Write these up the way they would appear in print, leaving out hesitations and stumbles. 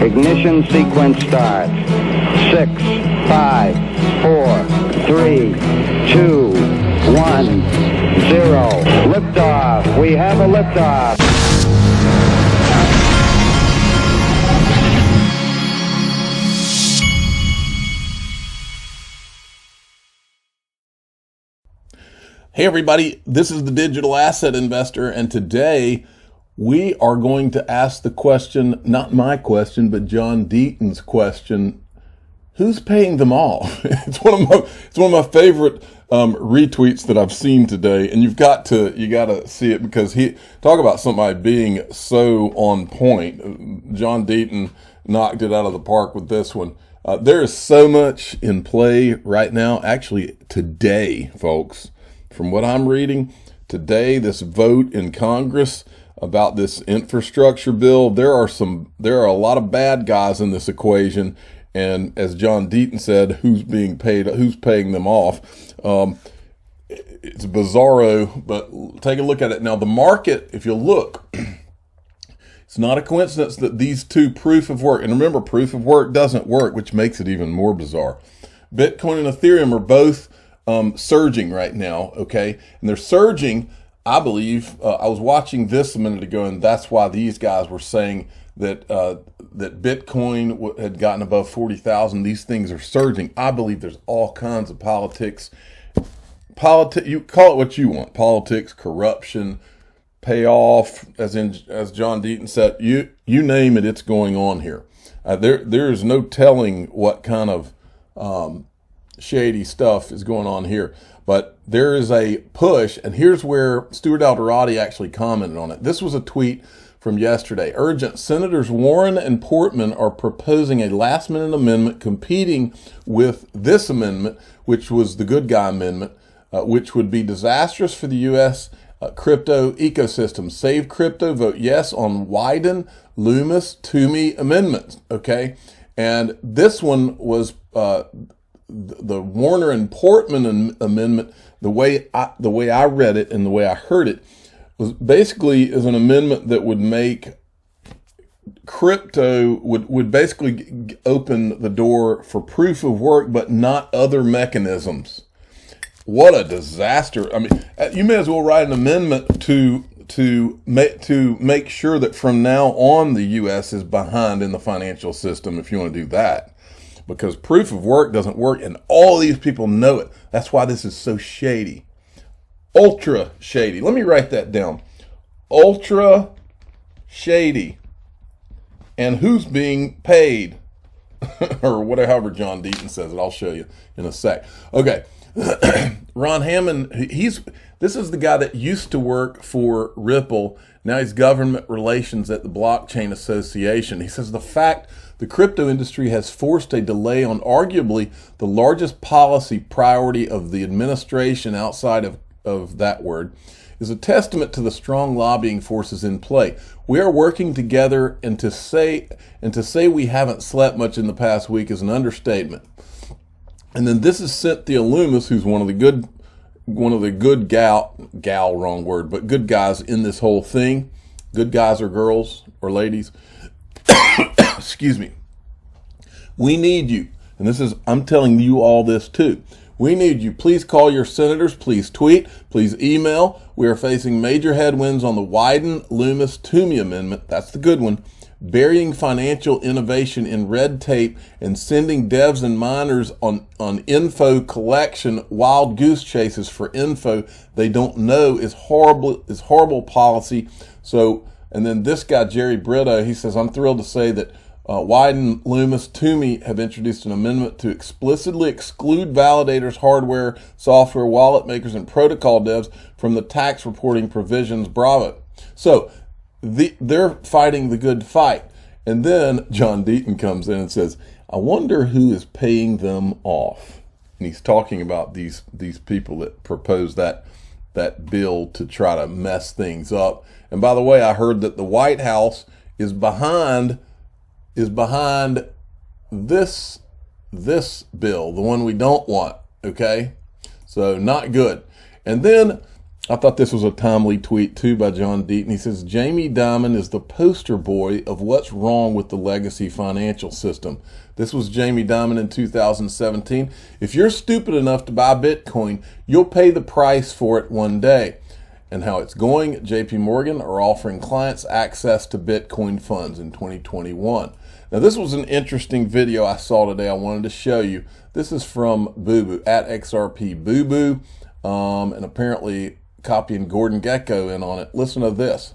Ignition sequence starts. 6, 5, 4, 3, 2, 1, 0. Liftoff. We have a liftoff. Hey everybody, this is the Digital Asset Investor, and today we are going to ask the question, not my question, but John Deaton's question: who's paying them off? It's one of my favorite retweets that I've seen today, and you got to see it, because talk about somebody being so on point. John Deaton knocked it out of the park with this one. There is so much in play right now. Actually, today, folks, from what I'm reading today, this vote in Congress about this infrastructure bill, there are a lot of bad guys in this equation. And as John Deaton said, who's paying them off? It's bizarro, but take a look at it. Now, the market, if you look, it's not a coincidence that these two proof of work, and remember, proof of work doesn't work, which makes it even more bizarre. Bitcoin and Ethereum are both surging right now, okay? And they're surging, I believe, I was watching this a minute ago, and that's why these guys were saying that that Bitcoin had gotten above 40,000. These things are surging. I believe there's all kinds of politics. You call it what you want. Politics, corruption, payoff, as John Deaton said, you name it, it's going on here. There is no telling what kind of shady stuff is going on here, but there is a push, and here's where Stuart Alderati actually commented on it. This was a tweet from yesterday. Urgent: Senators Warren and Portman are proposing a last-minute amendment competing with this amendment, which was the good guy amendment, which would be disastrous for the U.S. Crypto ecosystem. Save crypto, vote yes on Wyden, Loomis, Toomey amendments. Okay, and this one was the Warner and Portman amendment. The way I read it and the way I heard it was basically is an amendment that would make crypto would basically open the door for proof of work, but not other mechanisms. What a disaster! I mean, you may as well write an amendment to make sure that from now on the U.S. is behind in the financial system, if you want to do that. Because proof of work doesn't work, and all these people know it. That's why this is so shady. Ultra shady. Let me write that down. Ultra shady. And who's being paid? Or whatever, however John Deaton says it. I'll show you in a sec. Okay. Ron Hammond, this is the guy that used to work for Ripple. Now he's government relations at the Blockchain Association. He says the fact the crypto industry has forced a delay on arguably the largest policy priority of the administration outside of that word is a testament to the strong lobbying forces in play. We are working together, and to say we haven't slept much in the past week is an understatement. And then this is Cynthia Loomis, who's one of the good wrong word, but good guys in this whole thing. Good guys or girls or ladies. Excuse me. We need you. And I'm telling you all this too. We need you. Please call your senators. Please tweet. Please email. We are facing major headwinds on the Wyden, Loomis, Toomey amendment. That's the good one. Burying financial innovation in red tape and sending devs and miners on info collection, wild goose chases for info they don't know is horrible policy. So, and then this guy, Jerry Brito, he says, I'm thrilled to say that Wyden, Loomis, Toomey have introduced an amendment to explicitly exclude validators, hardware, software, wallet makers, and protocol devs from the tax reporting provisions. Bravo. So they're fighting the good fight. And then John Deaton comes in and says, I wonder who is paying them off. And he's talking about these people that proposed that bill to try to mess things up. And by the way, I heard that the White House is behind this bill, the one we don't want. Okay, so not good. And then I thought this was a timely tweet too by John Deaton. He says, Jamie Dimon is the poster boy of what's wrong with the legacy financial system. This was Jamie Dimon in 2017. If you're stupid enough to buy Bitcoin, you'll pay the price for it one day. And how it's going, JP Morgan are offering clients access to Bitcoin funds in 2021. Now, this was an interesting video I saw today I wanted to show you. This is from Boo Boo, at XRP Boo Boo, and apparently copying Gordon Gekko in on it. Listen to this.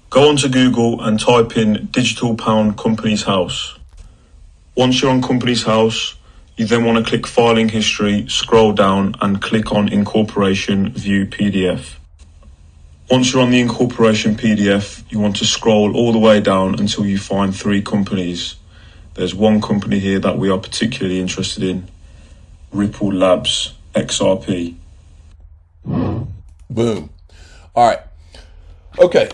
Go onto Google and type in digital pound company's house. Once you're on company's house, you then want to click filing history, scroll down and click on incorporation view PDF. Once you're on the incorporation PDF, you want to scroll all the way down until you find 3 companies. There's one company here that we are particularly interested in, Ripple Labs, XRP. Boom. All right. Okay.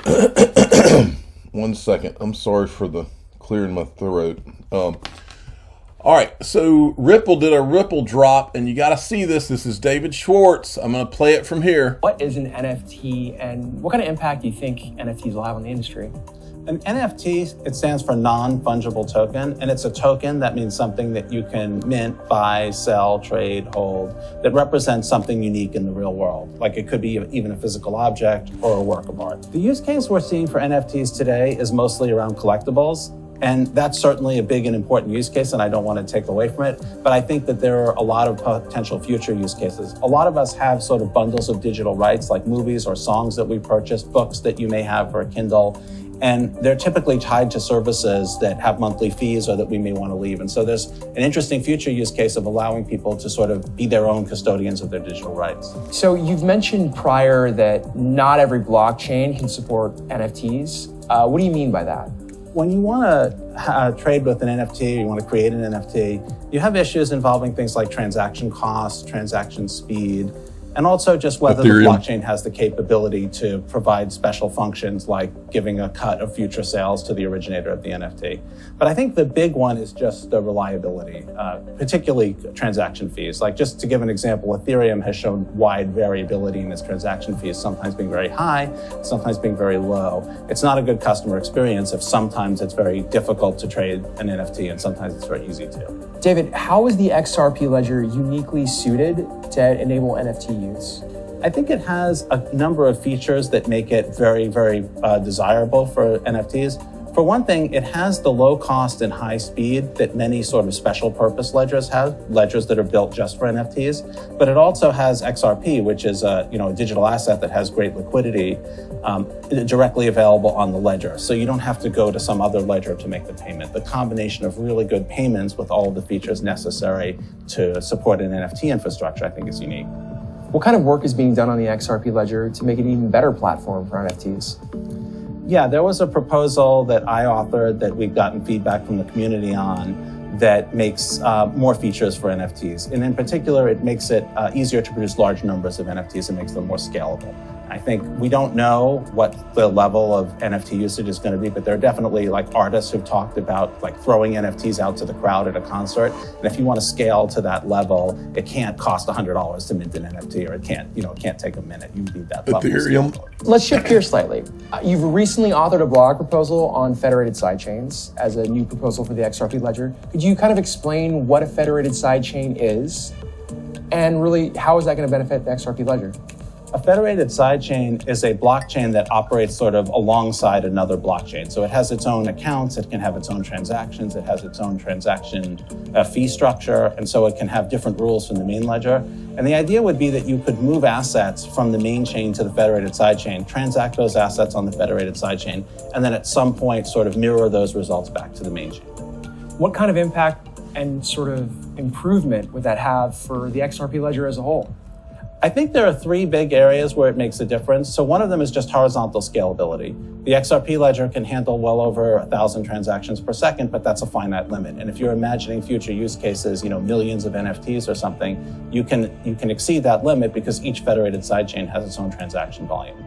1 second. I'm sorry for the clearing my throat. All right, so Ripple did a Ripple drop, and you got to see this. This is David Schwartz. I'm going to play it from here. What is an NFT, and what kind of impact do you think NFTs will have on the industry? An NFT, it stands for non-fungible token, and it's a token that means something that you can mint, buy, sell, trade, hold, that represents something unique in the real world. Like it could be even a physical object or a work of art. The use case we're seeing for NFTs today is mostly around collectibles. And that's certainly a big and important use case, and I don't want to take away from it. But I think that there are a lot of potential future use cases. A lot of us have sort of bundles of digital rights, like movies or songs that we purchase, books that you may have for a Kindle. And they're typically tied to services that have monthly fees or that we may want to leave. And so there's an interesting future use case of allowing people to sort of be their own custodians of their digital rights. So you've mentioned prior that not every blockchain can support NFTs. What do you mean by that? When you want to trade with an NFT, you want to create an NFT, you have issues involving things like transaction costs, transaction speed, and also just whether the blockchain has the capability to provide special functions like giving a cut of future sales to the originator of the NFT. But I think the big one is just the reliability, particularly transaction fees. Like just to give an example, Ethereum has shown wide variability in its transaction fees, sometimes being very high, sometimes being very low. It's not a good customer experience if sometimes it's very difficult to trade an NFT and sometimes it's very easy to. David, how is the XRP ledger uniquely suited to enable NFT use? I think it has a number of features that make it very, very desirable for NFTs. For one thing, it has the low cost and high speed that many sort of special purpose ledgers have, ledgers that are built just for NFTs. But it also has XRP, which is a digital asset that has great liquidity, directly available on the ledger. So you don't have to go to some other ledger to make the payment. The combination of really good payments with all of the features necessary to support an NFT infrastructure, I think is unique. What kind of work is being done on the XRP ledger to make it an even better platform for NFTs? Yeah, there was a proposal that I authored that we've gotten feedback from the community on that makes more features for NFTs. And in particular, it makes it easier to produce large numbers of NFTs and makes them more scalable. I think we don't know what the level of NFT usage is going to be, but there are definitely like artists who've talked about like throwing NFTs out to the crowd at a concert. And if you want to scale to that level, it can't cost $100 to mint an NFT, or it can't take a minute. You need that level. Ethereum. Let's shift gears slightly. You've recently authored a blog proposal on federated sidechains as a new proposal for the XRP ledger. Could you kind of explain what a federated sidechain is, and really how is that going to benefit the XRP ledger? A federated sidechain is a blockchain that operates sort of alongside another blockchain. So it has its own accounts, it can have its own transactions, it has its own transaction fee structure, and so it can have different rules from the main ledger. And the idea would be that you could move assets from the main chain to the federated sidechain, transact those assets on the federated sidechain, and then at some point sort of mirror those results back to the main chain. What kind of impact and sort of improvement would that have for the XRP ledger as a whole? I think there are 3 big areas where it makes a difference. So one of them is just horizontal scalability. The XRP ledger can handle well over 1,000 transactions per second, but that's a finite limit. And if you're imagining future use cases, millions of NFTs or something, you can exceed that limit because each federated sidechain has its own transaction volume.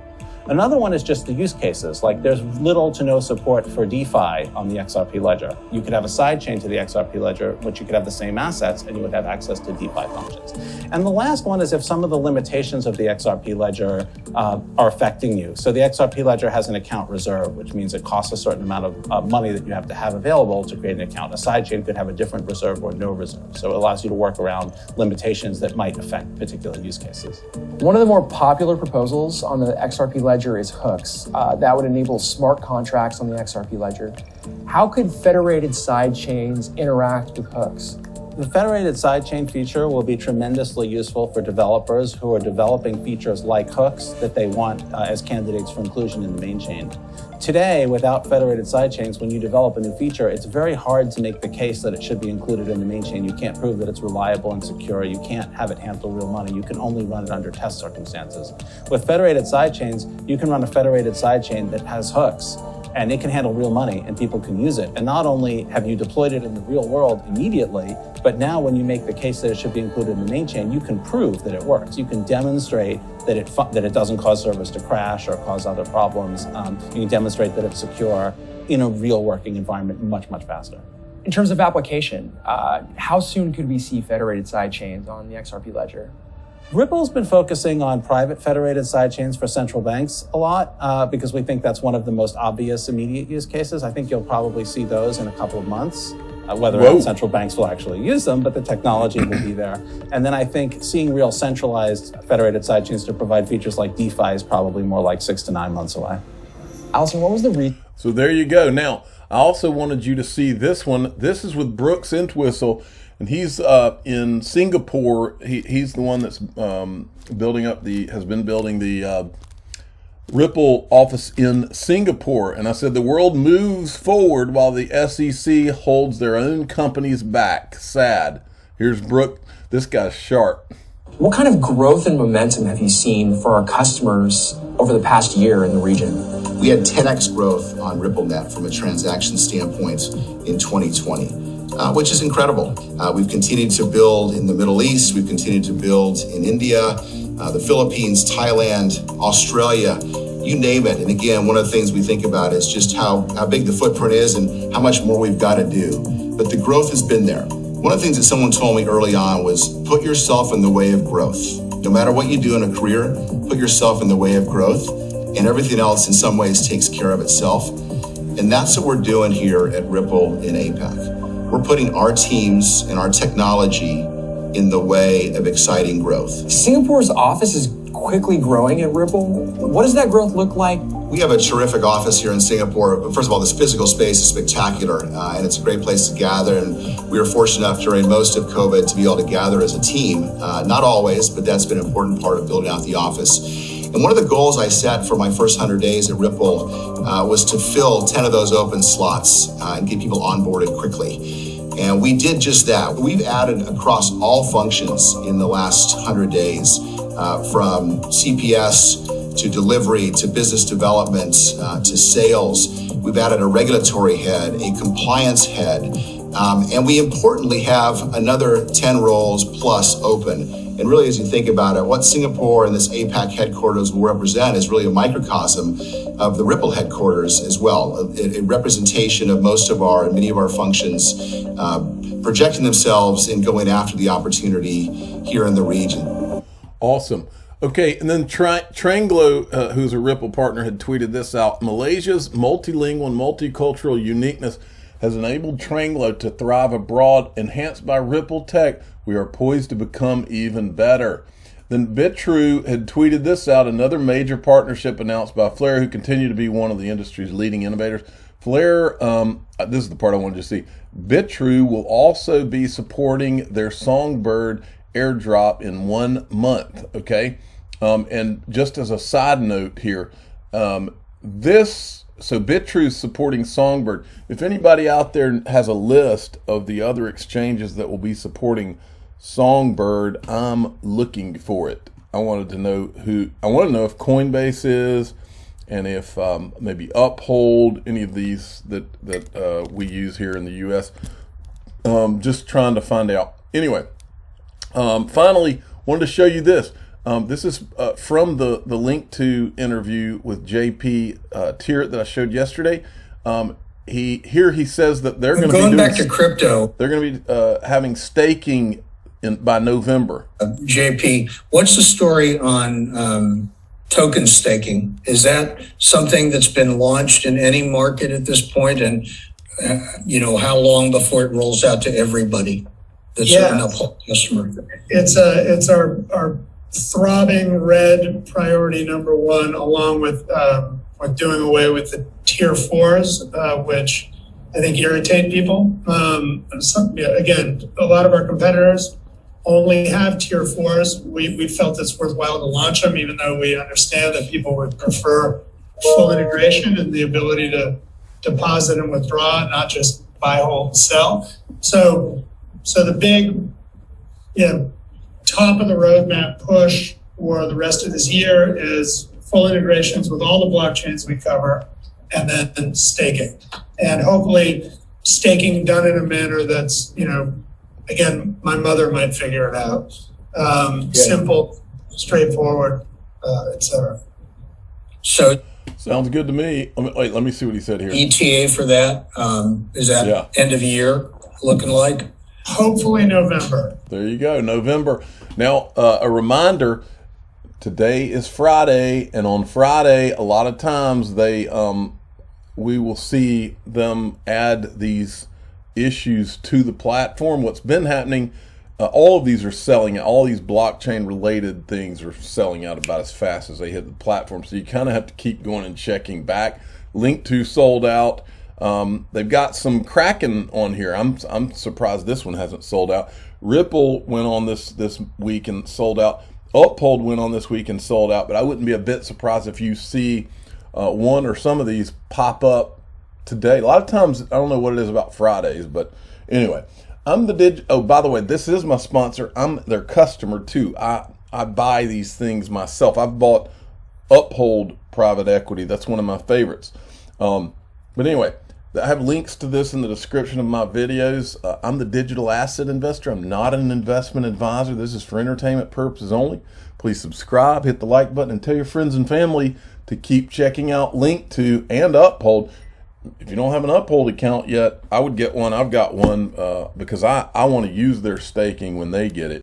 Another one is just the use cases. Like there's little to no support for DeFi on the XRP ledger. You could have a side chain to the XRP ledger, which you could have the same assets and you would have access to DeFi functions. And the last one is if some of the limitations of the XRP ledger are affecting you. So the XRP ledger has an account reserve, which means it costs a certain amount of money that you have to have available to create an account. A sidechain could have a different reserve or no reserve. So it allows you to work around limitations that might affect particular use cases. One of the more popular proposals on the XRP ledger is hooks. That would enable smart contracts on the XRP ledger. How could federated sidechains interact with hooks? The federated sidechain feature will be tremendously useful for developers who are developing features like hooks that they want as candidates for inclusion in the main chain. Today, without federated sidechains, when you develop a new feature, it's very hard to make the case that it should be included in the main chain. You can't prove that it's reliable and secure. You can't have it handle real money. You can only run it under test circumstances. With federated sidechains, you can run a federated sidechain that has hooks, and it can handle real money and people can use it. And not only have you deployed it in the real world immediately, but now when you make the case that it should be included in the main chain, you can prove that it works. You can demonstrate that it doesn't cause servers to crash or cause other problems. You can demonstrate that it's secure in a real working environment much, much faster. In terms of application, how soon could we see federated sidechains on the XRP ledger? Ripple's been focusing on private federated sidechains for central banks a lot because we think that's one of the most obvious immediate use cases. I think you'll probably see those in a couple of months, whether or not central banks will actually use them, but the technology will be there. And then I think seeing real centralized federated sidechains to provide features like DeFi is probably more like 6 to 9 months away. Allison, what was the So there you go. Now, I also wanted you to see this one. This is with Brooks Entwistle. And he's in Singapore. He's the one that's has been building the Ripple office in Singapore. And I said the world moves forward while the SEC holds their own companies back. Sad. Here's Brooke. This guy's sharp. What kind of growth and momentum have you seen for our customers over the past year in the region? We had 10x growth on RippleNet from a transaction standpoint in 2020. Which is incredible. We've continued to build in the Middle East. We've continued to build in India, the Philippines, Thailand, Australia, you name it. And again, one of the things we think about is just how big the footprint is and how much more we've got to do. But the growth has been there. One of the things that someone told me early on was put yourself in the way of growth. No matter what you do in a career, put yourself in the way of growth, and everything else in some ways takes care of itself. And that's what we're doing here at Ripple in APAC. We're putting our teams and our technology in the way of exciting growth. Singapore's office is quickly growing at Ripple. What does that growth look like? We have a terrific office here in Singapore. First of all, this physical space is spectacular, and it's a great place to gather. And we were fortunate enough during most of COVID to be able to gather as a team. Not always, but that's been an important part of building out the office. And one of the goals I set for my first 100 days at Ripple was to fill 10 of those open slots and get people onboarded quickly. And we did just that. We've added across all functions in the last 100 days, from CPS to delivery to business development to sales. We've added a regulatory head, a compliance head, and we importantly have another 10 roles plus open. And really, as you think about it, what Singapore and this APAC headquarters will represent is really a microcosm of the Ripple headquarters as well, a representation of most of our and many of our functions projecting themselves and going after the opportunity here in the region. Awesome. Okay, and then Tranglo, who's a Ripple partner, had tweeted this out. Malaysia's multilingual and multicultural uniqueness has enabled Tranglo to thrive abroad. Enhanced by Ripple Tech, we are poised to become even better. Then BitTrue had tweeted this out, another major partnership announced by Flare, who continue to be one of the industry's leading innovators. Flare, this is the part I wanted to see. BitTrue will also be supporting their Songbird airdrop in 1 month, okay? And just as a side note here, so BitTrue's supporting Songbird. If anybody out there has a list of the other exchanges that will be supporting Songbird, I'm looking for it. I want to know if Coinbase is, and if maybe Uphold, any of these that we use here in the US. Just trying to find out. Anyway, finally, wanted to show you this. This is from the link to interview with JP Tierrett that I showed yesterday. He says that they're going to be going back to crypto. They're going to be having staking by November. JP, what's the story on token staking? Is that something that's been launched in any market at this point? And how long before it rolls out to everybody that's an Uphold customer? It's our throbbing red priority number one, along with doing away with the tier 4s, which I think irritate people. Again, a lot of our competitors only have tier 4s. We felt it's worthwhile to launch them, even though we understand that people would prefer full integration and the ability to deposit and withdraw, not just buy, hold, and sell. So the big, top of the roadmap push for the rest of this year is full integrations with all the blockchains we cover, and then staking. And hopefully staking done in a manner that's, again, my mother might figure it out. Simple, straightforward, etc. So sounds good to me. Let me see what he said here. ETA for that, is that end of year looking like? Hopefully November. There you go, November. Now, a reminder, today is Friday, and on Friday, a lot of times we will see them add these issues to the platform. What's been happening, all of these are selling out. All these blockchain related things are selling out about as fast as they hit the platform. So you kind of have to keep going and checking back. Link to sold out. They've got some Kraken on here. I'm surprised this one hasn't sold out. Ripple went on this week and sold out. Uphold went on this week and sold out. But I wouldn't be a bit surprised if you see one or some of these pop up today. A lot of times, I don't know what it is about Fridays, but anyway, oh, by the way, this is my sponsor. I'm their customer too. I buy these things myself. I've bought Uphold private equity. That's one of my favorites. But anyway, I have links to this in the description of my videos. I'm the digital asset investor. I'm not an investment advisor. This is for entertainment purposes only. Please subscribe, hit the like button, and tell your friends and family to keep checking out Link to and Uphold. If you don't have an Uphold account yet, I would get one. I've got one because I want to use their staking when they get it.